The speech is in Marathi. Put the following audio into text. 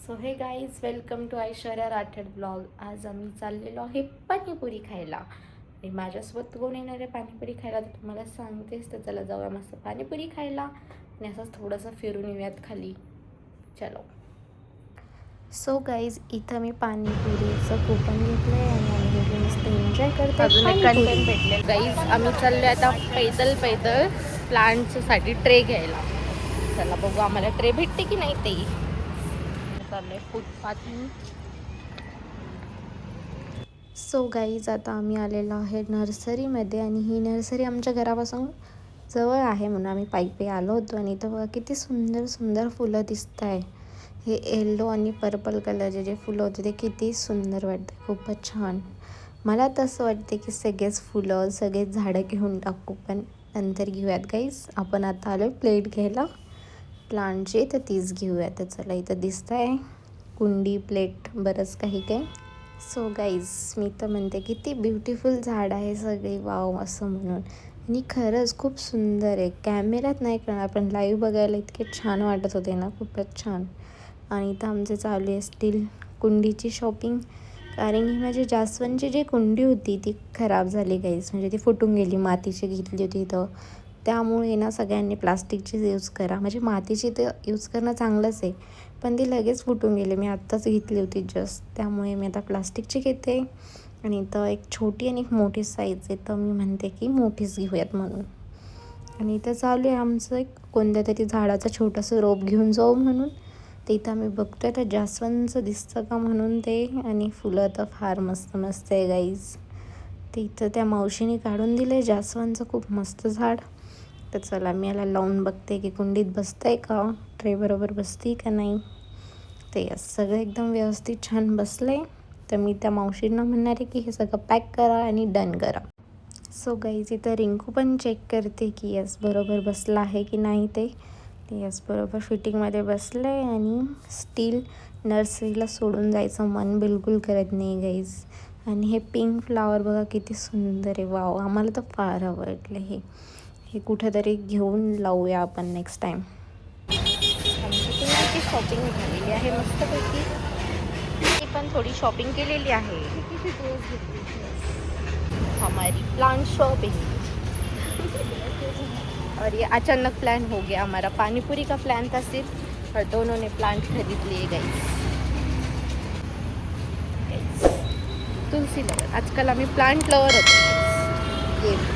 So hey guys, welcome to Aishwarya Rathod blog. आज आम्ही चाललेलो आहे पाणीपुरी खायला. आणि माझ्यासोबत कोण येणार आहे पाणीपुरी खायला तर तुम्हाला सांगतेच. तर चला जाऊया मस्त पाणीपुरी खायला आणि असंच थोडंसं फिरून येऊयात खाली. चलो. सो गाईज, इथं मी पाणीपुरीचं कुपन घेतलं आहे आणि आम्ही दोघे मस्त एन्जॉय करतो. अजून एक कंटेंट भेटले. गाईज, आम्ही चाललो आता पैदल प्लांट्ससाठी ट्रे घ्यायला. चला बघू आम्हाला ट्रे भेटते की नाही ते. चाललंय फुटपाथ. सो गाईज, आता आम्ही आलेलो आहे नर्सरीमध्ये आणि ही नर्सरी आमच्या घरापासून जवळ आहे म्हणून आम्ही पायी आलो होतो. आणि इथं बघा किती सुंदर सुंदर फुलं दिसत आहे. हे येल्लो आणि पर्पल कलरचे जे फुलं होते ते किती सुंदर वाटते, खूपच छान. मला तसं वाटते की सगळेच फुलं सगळेच झाडं घेऊन टाकू, पण नंतर घेऊयात गाईज. आपण आता आलो प्लेट घ्यायला प्लांटची, तर तीच घेऊया. तर चला, इथं दिसत आहे कुंडी, प्लेट, बरंच काही काय. सो गाईज, मी तर म्हणते किती ब्युटिफुल झाड आहे सगळे, वाव असं म्हणून. आणि खरंच खूप सुंदर आहे. कॅमेऱ्यात नाही करणार पण लाईव्ह बघायला इतके छान वाटत होते ना, खूपच छान. आणि इथं आमचे चालू आहे स्टील कुंडीची शॉपिंग. कारण की माझी जास्वंदची जी कुंडी होती ती खराब झाली गाईज, म्हणजे ती फुटून गेली. मातीची घेतली होती इथं, त्यामुळे ना सगळ्यांनी प्लास्टिकचीच यूज करा. म्हणजे मातीची तर यूज करणं चांगलंच आहे, पण ती लगेच फुटून गेली. मी आत्ताच घेतली होती जस्ट, त्यामुळे मी आता प्लास्टिकची घेते. आणि इथं एक छोटी आणि एक मोठी साईज आहे, तर मी म्हणते की मोठीच घेऊयात म्हणून. आणि इथं चालू आहे आमचं एक कोणत्या तरी झाडाचं छोटंसं रोप घेऊन जाऊ म्हणून. ते इथं आम्ही बघतोय तर जास्वंदचं दिसतं का म्हणून ते. आणि फुलं तर फार मस्त मस्त आहे गाईज. ते इथं त्या मावशीने काढून दिलं आहे जास्वंदचं खूप मस्त झाड. तर चला, मी याला लावून बघते की कुंडीत बसतं आहे का, ट्रे बरोबर बसती का नाही. ते सगळं एकदम व्यवस्थित छान बसलं आहे. तर मी त्या मावशींना म्हणणार आहे की हे सगळं पॅक करा आणि डन करा. सो गाईज, इथं रिंकू पण चेक करते की यस बरोबर बसलं आहे की नाही ते. यस, बरोबर फिटिंगमध्ये बसलं आहे. आणि स्टील नर्सरीला सोडून जायचं मन बिलकुल करत नाही गाईज. आणि हे पिंक फ्लावर बघा किती सुंदर आहे, वाव. आम्हाला तर फार आवडलं हे. हे कुठेतरी घेऊन लावूया आपण नेक्स्ट टाईम. आमची शॉपिंग झालेली आहे मस्तपैकी. मी पण थोडी शॉपिंग केलेली आहे. हमारी प्लांट शॉपिंग. और ये अचानक प्लान हो गया हमारा. पानीपुरी का प्लान था सिर्फ, और दोनों ने प्लांट खरीद लिए गाइस. तुलसी लवर, आजकल आम्ही प्लांट लवर होतो. ये